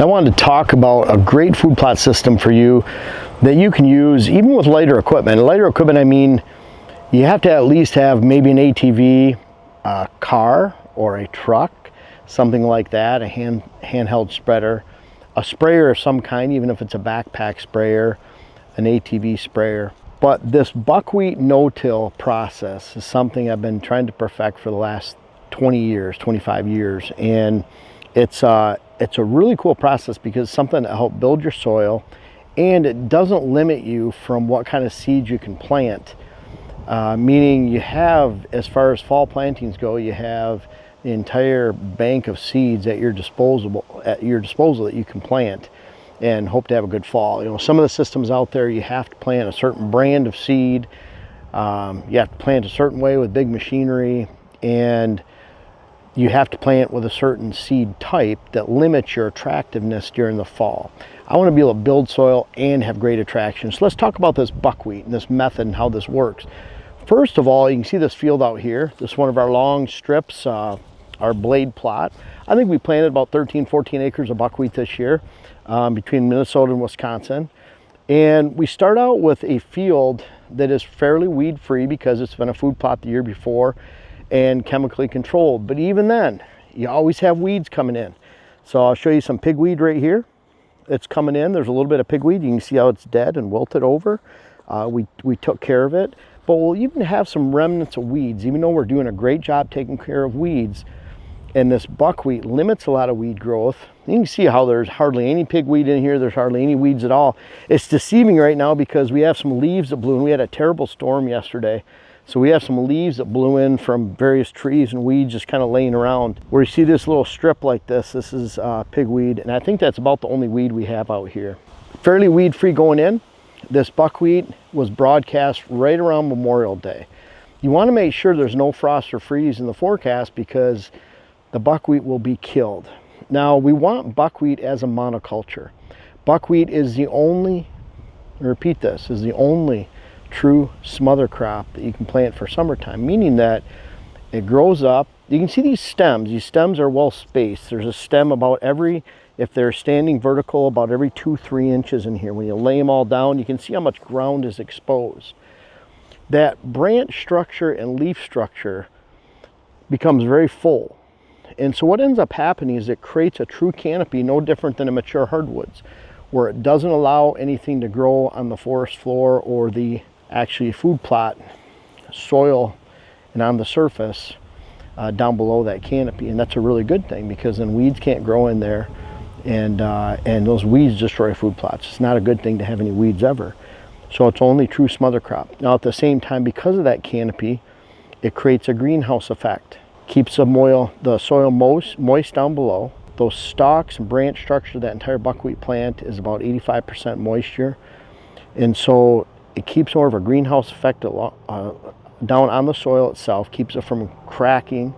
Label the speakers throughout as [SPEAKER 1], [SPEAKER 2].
[SPEAKER 1] I wanted to talk about a great food plot system for you that you can use even with lighter equipment. Lighter equipment, I mean, you have to at least have maybe an ATV, a car or a truck, something like that, a handheld spreader, a sprayer of some kind, even if it's a backpack sprayer, an ATV sprayer. But this buckwheat no-till process is something I've been trying to perfect for the last 20 years, 25 years. And it's a really cool process because it's something to help build your soil, and it doesn't limit you from what kind of seeds you can plant. Meaning you have, as far as fall plantings go, you have the entire bank of seeds at your disposal that you can plant and hope to have a good fall. You know, some of the systems out there, you have to plant a certain brand of seed. You have to plant a certain way with big machinery, and you have to plant with a certain seed type that limits your attractiveness during the fall. I want to be able to build soil and have great attraction. So let's talk about this buckwheat and this method and how this works. First of all, you can see this field out here. This is one of our long strips, our blade plot. I think we planted about 13, 14 acres of buckwheat this year between Minnesota and Wisconsin. And we start out with a field that is fairly weed-free because it's been a food plot the year before and chemically controlled. But even then, you always have weeds coming in. So I'll show you some pigweed right here. It's coming in. There's a little bit of pigweed. You can see how it's dead and wilted over. We took care of it. But we'll even have some remnants of weeds, even though we're doing a great job taking care of weeds. And this buckwheat limits a lot of weed growth. You can see how there's hardly any pigweed in here. There's hardly any weeds at all. It's deceiving right now because we have some leaves that blew in. We had a terrible storm yesterday. So we have some leaves that blew in from various trees and weeds just kind of laying around. Where you see this little strip like this is pigweed, and I think that's about the only weed we have out here. Fairly weed-free going in. This buckwheat was broadcast right around Memorial Day. You want to make sure there's no frost or freeze in the forecast because the buckwheat will be killed. Now, we want buckwheat as a monoculture. Buckwheat is the only, repeat this, is the only true smother crop that you can plant for summertime, meaning that it grows up. You can see these stems are well spaced. There's a stem about every, if they're standing vertical, about every 2-3 inches in here. When you lay them all down, you can see how much ground is exposed. That branch structure and leaf structure becomes very full. And so what ends up happening is it creates a true canopy, no different than a mature hardwoods, where it doesn't allow anything to grow on the forest floor or the actually food plot soil and on the surface down below that canopy. And that's a really good thing because then weeds can't grow in there, and those weeds destroy food plots. It's not a good thing to have any weeds ever. So it's only true smother crop. Now at the same time, because of that canopy, it creates a greenhouse effect. Keeps the soil moist down below. Those stalks and branch structure, that entire buckwheat plant is about 85% moisture. And so it keeps more of a greenhouse effect down on the soil itself, keeps it from cracking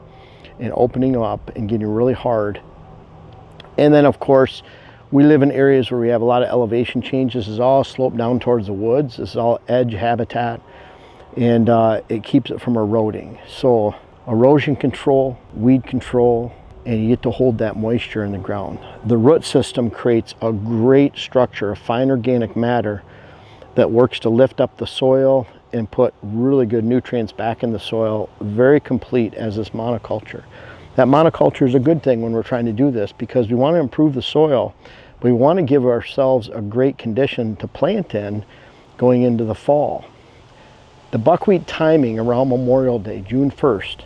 [SPEAKER 1] and opening up and getting really hard. And then of course, we live in areas where we have a lot of elevation changes. This is all sloped down towards the woods. This is all edge habitat, and it keeps it from eroding. So erosion control, weed control, and you get to hold that moisture in the ground. The root system creates a great structure of fine organic matter that works to lift up the soil and put really good nutrients back in the soil, very complete as this monoculture. That monoculture is a good thing when we're trying to do this because we want to improve the soil. We want to give ourselves a great condition to plant in going into the fall. The buckwheat timing around Memorial Day, June 1st,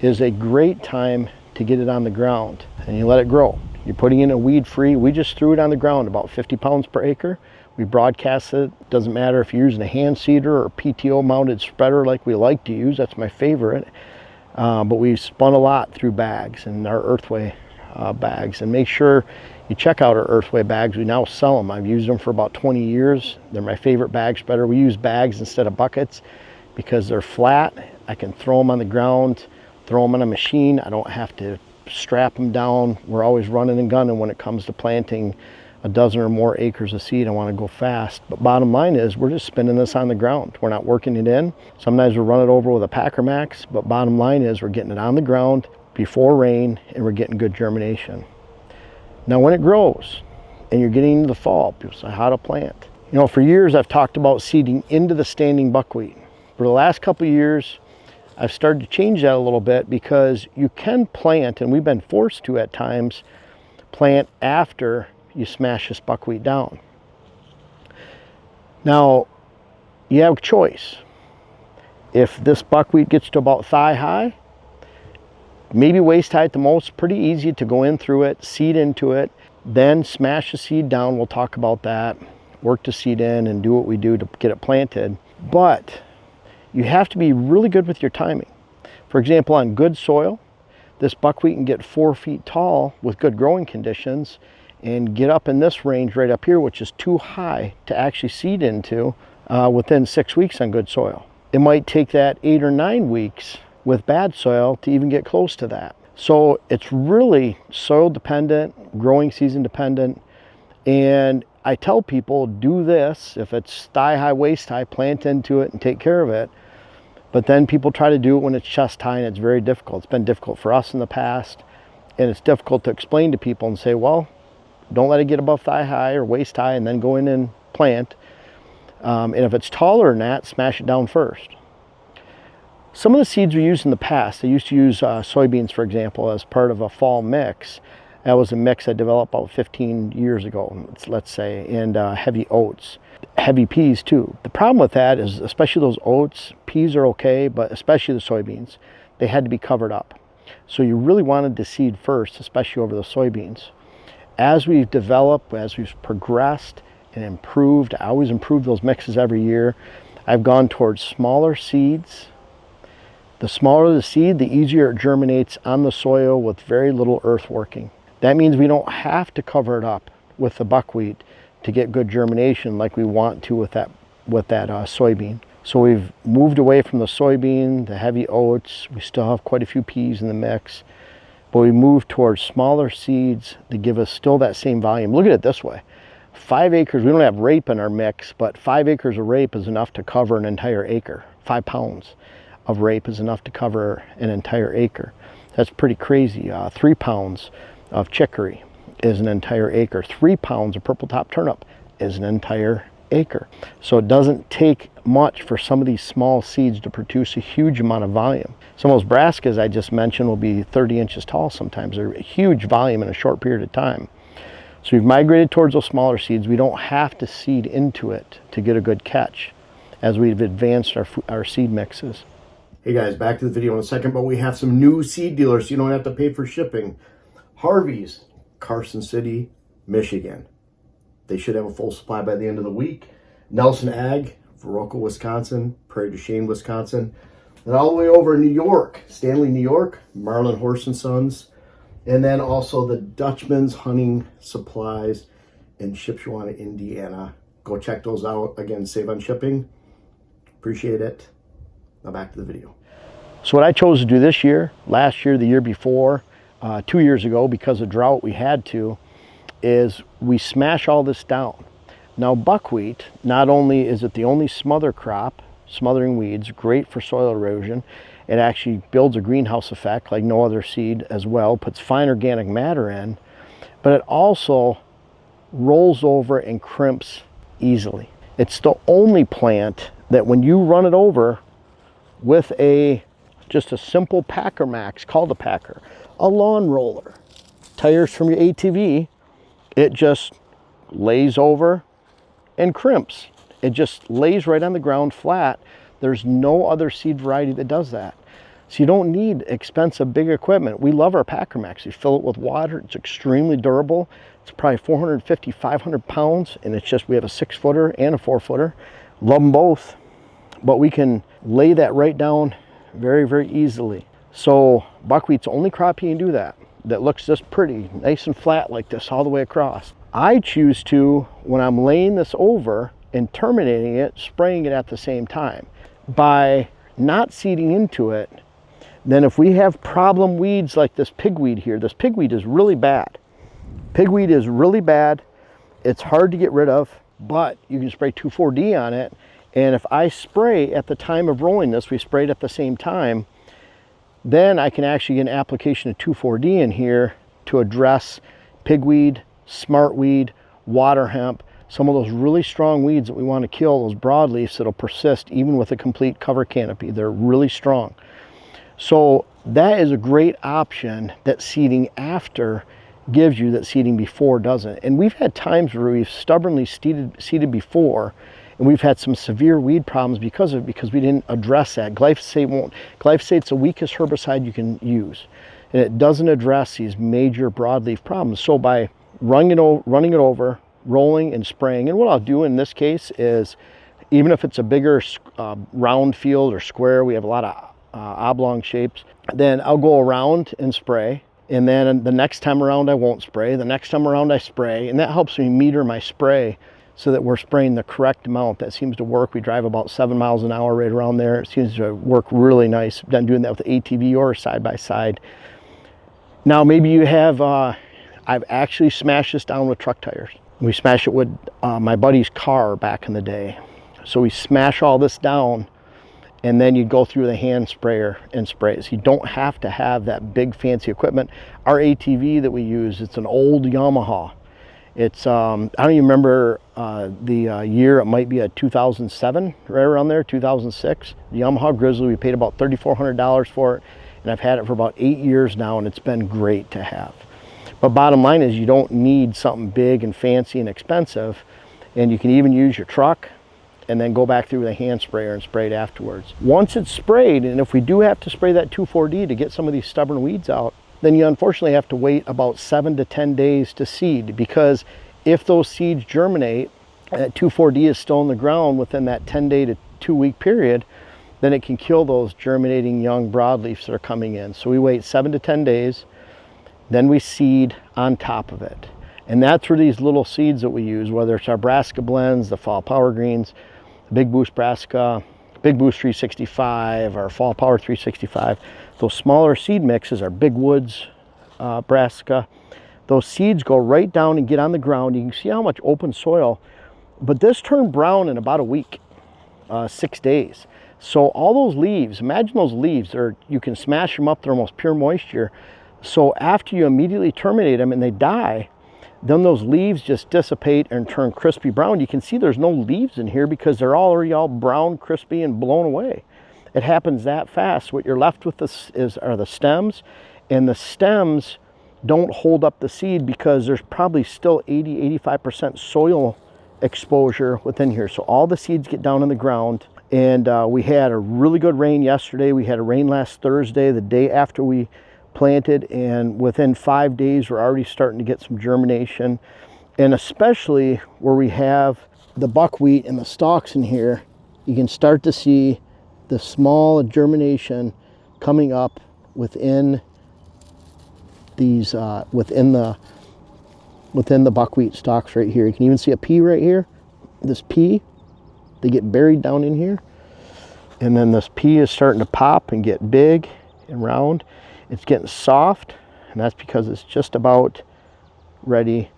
[SPEAKER 1] is a great time to get it on the ground, and you let it grow. You're putting in a weed-free, we just threw it on the ground about 50 pounds per acre. We broadcast it. Doesn't matter if you're using a hand seeder or a PTO mounted spreader like we like to use, that's my favorite. But we spun a lot through bags and our Earthway bags. And make sure you check out our Earthway bags. We now sell them. I've used them for about 20 years. They're my favorite bag spreader. We use bags instead of buckets because they're flat. I can throw them on the ground, throw them on a machine. I don't have to strap them down. We're always running and gunning when it comes to planting a dozen or more acres of seed. I want to go fast, but bottom line is we're just spinning this on the ground. We're not working it in. Sometimes we'll run it over with a Packer Max, but bottom line is we're getting it on the ground before rain and we're getting good germination. Now when it grows and you're getting into the fall, people say how to plant. You know, for years I've talked about seeding into the standing buckwheat. For the last couple of years, I've started to change that a little bit because you can plant, and we've been forced to at times, plant after you smash this buckwheat down. Now, you have a choice. If this buckwheat gets to about thigh high, maybe waist high at the most, pretty easy to go in through it, seed into it, then smash the seed down. We'll talk about that. Work the seed in and do what we do to get it planted. But you have to be really good with your timing. For example, on good soil, this buckwheat can get 4 feet tall with good growing conditions and get up in this range right up here, which is too high to actually seed into within 6 weeks on good soil. It might take that 8 or 9 weeks with bad soil to even get close to that. So it's really soil dependent, growing season dependent, and I tell people do this. If it's thigh high, waist high, plant into it and take care of it. But then people try to do it when it's chest high, and it's very difficult. It's been difficult for us in the past, and it's difficult to explain to people and say, well, don't let it get above thigh high or waist high and then go in and plant. And if it's taller than that, smash it down first. Some of the seeds we used in the past, I used to use soybeans, for example, as part of a fall mix. That was a mix I developed about 15 years ago, let's say, and heavy oats. Heavy peas too. The problem with that is, especially those oats, peas are okay, but especially the soybeans, they had to be covered up. So you really wanted to seed first, especially over the soybeans. As we've developed, as we've progressed and improved, I always improve those mixes every year. I've gone towards smaller seeds. The smaller the seed, the easier it germinates on the soil with very little earth working. That means we don't have to cover it up with the buckwheat to get good germination like we want to with that soybean. So we've moved away from the soybean, the heavy oats. We still have quite a few peas in the mix, but we moved towards smaller seeds to give us still that same volume. Look at it this way. 5 acres, we don't have rape in our mix, but 5 acres of rape is enough to cover an entire acre. 5 pounds of rape is enough to cover an entire acre. That's pretty crazy. 3 pounds of chicory is an entire acre. 3 pounds of purple top turnip is an entire acre. So it doesn't take much for some of these small seeds to produce a huge amount of volume. Some of those brassicas I just mentioned will be 30 inches tall sometimes. They're a huge volume in a short period of time. So we've migrated towards those smaller seeds. We don't have to seed into it to get a good catch as we've advanced our seed mixes. Hey guys, back to the video in a second, but we have some new seed dealers so you don't have to pay for shipping. Harvey's, Carson City, Michigan. They should have a full supply by the end of the week. Nelson Ag, Viroqua, Wisconsin, Prairie du Chien, Wisconsin. And all the way over in New York, Stanley, New York, Marlin Horse and Sons. And then also the Dutchman's Hunting Supplies in Shipshewana, Indiana. Go check those out. Again, save on shipping. Appreciate it. Now back to the video. So what I chose to do this year, last year, the year before, 2 years ago, because of drought we had to, is we smash all this down. Now buckwheat, not only is it the only smother crop, smothering weeds, great for soil erosion, it actually builds a greenhouse effect like no other seed as well, puts fine organic matter in, but it also rolls over and crimps easily. It's the only plant that when you run it over with just a simple Packer Max, called a Packer, a lawn roller, tires from your ATV, it just lays over and crimps. It just lays right on the ground flat. There's no other seed variety that does that. So you don't need expensive big equipment. We love our Packer Max. You fill it with water. It's extremely durable. It's probably 450, 500 pounds, and it's just, we have a 6-footer and a 4-footer. Love them both, but we can lay that right down very, very easily. So buckwheat's the only crop you can do that looks this pretty, nice and flat like this all the way across. I choose to, when I'm laying this over and terminating it, spraying it at the same time. By not seeding into it, then if we have problem weeds like this pigweed here, this pigweed is really bad. Pigweed is really bad. It's hard to get rid of, but you can spray 2,4-D on it. And if I spray at the time of rolling this, we sprayed at the same time, then I can actually get an application of 2,4-D in here to address pigweed, smartweed, water hemp, some of those really strong weeds that we want to kill, those broadleafs that'll persist even with a complete cover canopy. They're really strong. So that is a great option that seeding after gives you that seeding before doesn't. And we've had times where we've stubbornly seeded before, and we've had some severe weed problems because of it, because we didn't address that. Glyphosate's the weakest herbicide you can use, and it doesn't address these major broadleaf problems. So by running it over, rolling and spraying, and what I'll do in this case is, even if it's a bigger round field or square, we have a lot of oblong shapes, then I'll go around and spray, and then the next time around I won't spray, the next time around I spray, and that helps me meter my spray so that we're spraying the correct amount. That seems to work. We drive about 7 miles an hour right around there. It seems to work really nice. I've done doing that with the ATV or side by side. Now maybe you have, I've actually smashed this down with truck tires. We smashed it with my buddy's car back in the day. So we smash all this down, and then you go through the hand sprayer and spray. So you don't have to have that big fancy equipment. Our ATV that we use, it's an old Yamaha. It's, I don't even remember the year, it might be a 2007, right around there, 2006. The Yamaha Grizzly, we paid about $3,400 for it, and I've had it for about 8 years now, and it's been great to have. But bottom line is, you don't need something big and fancy and expensive, and you can even use your truck and then go back through with a hand sprayer and spray it afterwards. Once it's sprayed, and if we do have to spray that 2,4-D to get some of these stubborn weeds out, then you unfortunately have to wait about 7 to 10 days to seed, because if those seeds germinate, that 2,4-D is still in the ground within that 10-day to 2-week period, then it can kill those germinating young broadleafs that are coming in. So we wait 7 to 10 days, then we seed on top of it. And that's where these little seeds that we use, whether it's our Brassica blends, the Fall Power Greens, the Big Boost Brassica, Big Boost 365, our Fall Power 365, those smaller seed mixes, our Big Woods Brassica, those seeds go right down and get on the ground. You can see how much open soil, but this turned brown in about a week, 6 days. So all those leaves, imagine those leaves, you can smash them up, they're almost pure moisture. So after you immediately terminate them and they die, then those leaves just dissipate and turn crispy brown. You can see there's no leaves in here because they're already all brown, crispy, and blown away. It happens that fast. What you're left with are the stems, and the stems don't hold up the seed because there's probably still 80–85% soil exposure within here. So all the seeds get down in the ground, and we had a really good rain yesterday. We had a rain last Thursday, the day after we planted, and within 5 days we're already starting to get some germination. And especially where we have the buckwheat and the stalks in here, you can start to see the small germination coming up within these within the buckwheat stalks right here. You can even see a pea right here. This pea, they get buried down in here, and then this pea is starting to pop and get big and round. It's getting soft, and that's because it's just about ready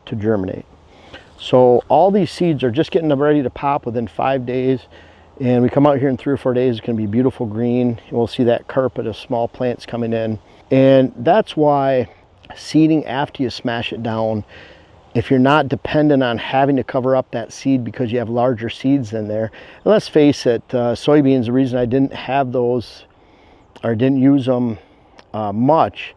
[SPEAKER 1] to germinate. So all these seeds are just getting ready to pop within 5 days, and we come out here in 3 or 4 days, it's going to be beautiful green. We'll see that carpet of small plants coming in, and that's why seeding after you smash it down, if you're not dependent on having to cover up that seed because you have larger seeds in there. And let's face it, soybeans, the reason I didn't have those or didn't use them much,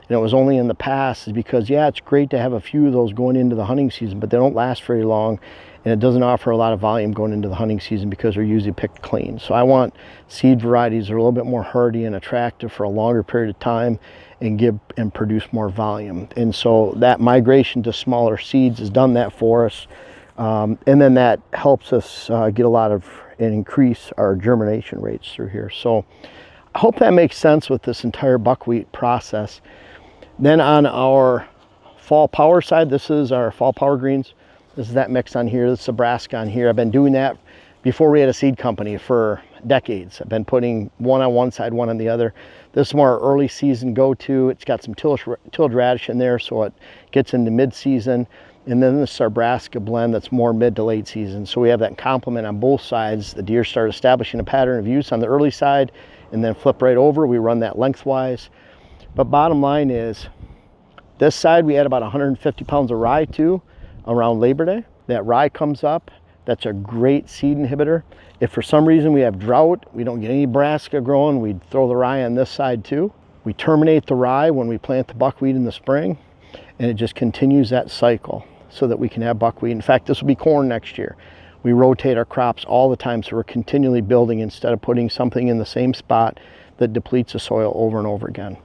[SPEAKER 1] and it was only in the past, is because, yeah, it's great to have a few of those going into the hunting season, but they don't last very long, and it doesn't offer a lot of volume going into the hunting season because they're usually picked clean. So I want seed varieties that are a little bit more hardy and attractive for a longer period of time and produce more volume. And so that migration to smaller seeds has done that for us, and then that helps us get a lot of and increase our germination rates through here. So I hope that makes sense with this entire buckwheat process. Then on our Fall Power side, this is our Fall Power Greens. This is that mix on here. This is a Brassica on here. I've been doing that before we had a seed company for decades. I've been putting one on one side, one on the other. This is more early season go-to. It's got some tilled radish in there, so it gets into mid-season. And then this is our Brassica blend that's more mid to late season. So we have that complement on both sides. The deer start establishing a pattern of use on the early side, and then flip right over. We run that lengthwise. But bottom line is, This side we add about 150 pounds of rye to around Labor Day. That rye comes up. That's a great seed inhibitor. If for some reason we have drought, we don't get any brassica growing, we'd throw the rye on this side too. We terminate the rye when we plant the buckwheat in the spring, and it just continues that cycle so that we can have buckwheat. In fact, this will be corn next year. We rotate our crops all the time, so we're continually building instead of putting something in the same spot that depletes the soil over and over again.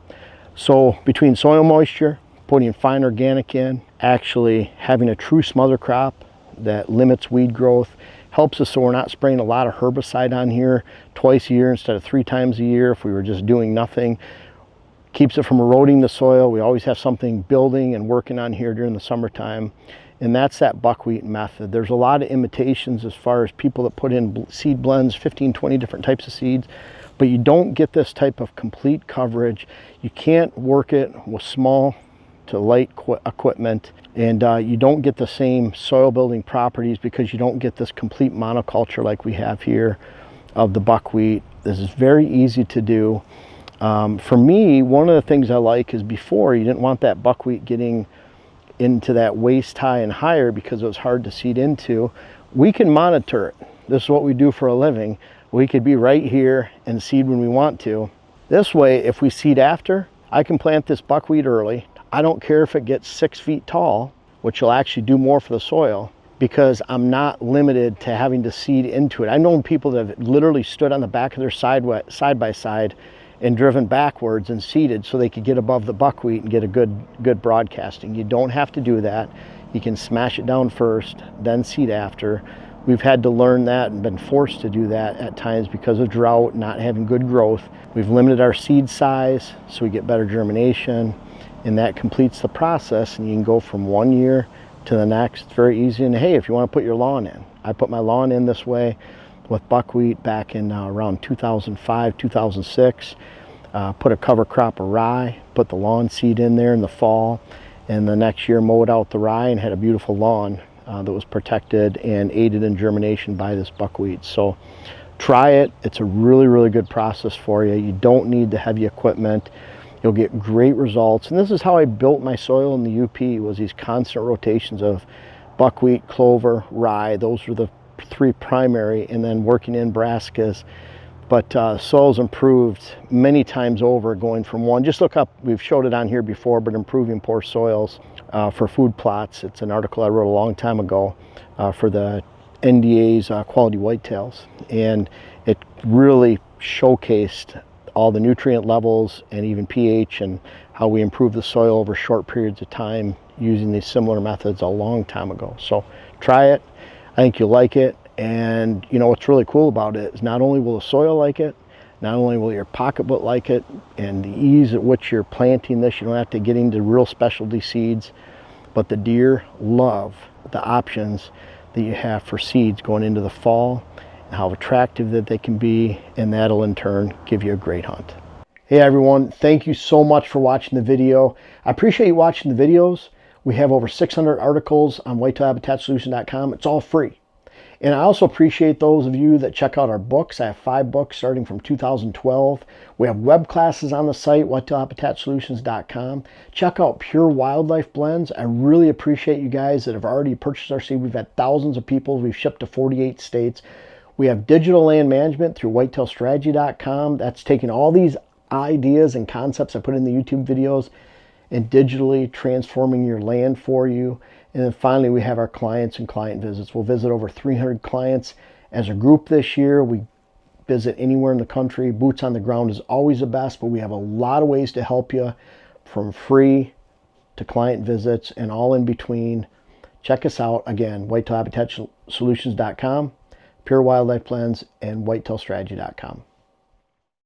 [SPEAKER 1] So between soil moisture, putting fine organic in, actually having a true smother crop that limits weed growth, helps us so we're not spraying a lot of herbicide on here twice a year instead of 3 times a year if we were just doing nothing. Keeps it from eroding the soil. We always have something building and working on here during the summertime. And that's that buckwheat method. There's a lot of imitations as far as people that put in seed blends, 15, 20 different types of seeds, but you don't get this type of complete coverage. You can't work it with small to light equipment, and you don't get the same soil building properties because you don't get this complete monoculture like we have here of the buckwheat. This is very easy to do. For me, one of the things I like is before you didn't want that buckwheat getting into that waist high and higher because it was hard to seed into. We can monitor it. This is what we do for a living. We could be right here and seed when we want to. This way, if we seed after, I can plant this buckwheat early. I don't care if it gets 6 feet tall, which will actually do more for the soil, because I'm not limited to having to seed into it. I've known people that have literally stood on the back of their side by side and driven backwards and seeded so they could get above the buckwheat and get a good broadcasting. You don't have to do that. You can smash it down first, then seed after. We've had to learn that and been forced to do that at times because of drought, not having good growth. We've limited our seed size so we get better germination, and that completes the process, and you can go from one year to the next. It's very easy. And hey, if you want to put your lawn in, I put my lawn in this way with buckwheat back in around 2005, 2006. Put a cover crop of rye, put the lawn seed in there in the fall, and the next year mowed out the rye and had a beautiful lawn that was protected and aided in germination by this buckwheat. So try it. It's a really, really good process for you. You don't need the heavy equipment. You'll get great results. And this is how I built my soil in the UP, was these constant rotations of buckwheat, clover, rye. Those were the 3 primary, and then working in brassicas. But soil's improved many times over, going from one. Just look up, we've showed it on here before, but improving poor soils for food plots. It's an article I wrote a long time ago for the NDA's quality whitetails. And it really showcased all the nutrient levels and even pH and how we improve the soil over short periods of time using these similar methods a long time ago. So try it. I think you'll like it. And you know what's really cool about it is not only will the soil like it, not only will your pocketbook like it, and the ease at which you're planting this, you don't have to get into real specialty seeds, but the deer love the options that you have for seeds going into the fall, and how attractive that they can be, and that'll in turn give you a great hunt. Hey everyone, thank you so much for watching the video. I appreciate you watching the videos. We have over 600 articles on whitetailhabitatsolutions.com. It's all free. And I also appreciate those of you that check out our books. I have 5 books starting from 2012. We have web classes on the site, whitetailhabitatsolutions.com. Check out Pure Wildlife Blends. I really appreciate you guys that have already purchased our seed. We've had thousands of people. We've shipped to 48 states. We have digital land management through whitetailstrategy.com. That's taking all these ideas and concepts I put in the YouTube videos and digitally transforming your land for you. And then finally, we have our clients and client visits. We'll visit over 300 clients as a group this year. We visit anywhere in the country. Boots on the ground is always the best, but we have a lot of ways to help you, from free to client visits and all in between. Check us out again, whitetailhabitatsolutions.com, Pure Wildlife Blends, and whitetailstrategy.com.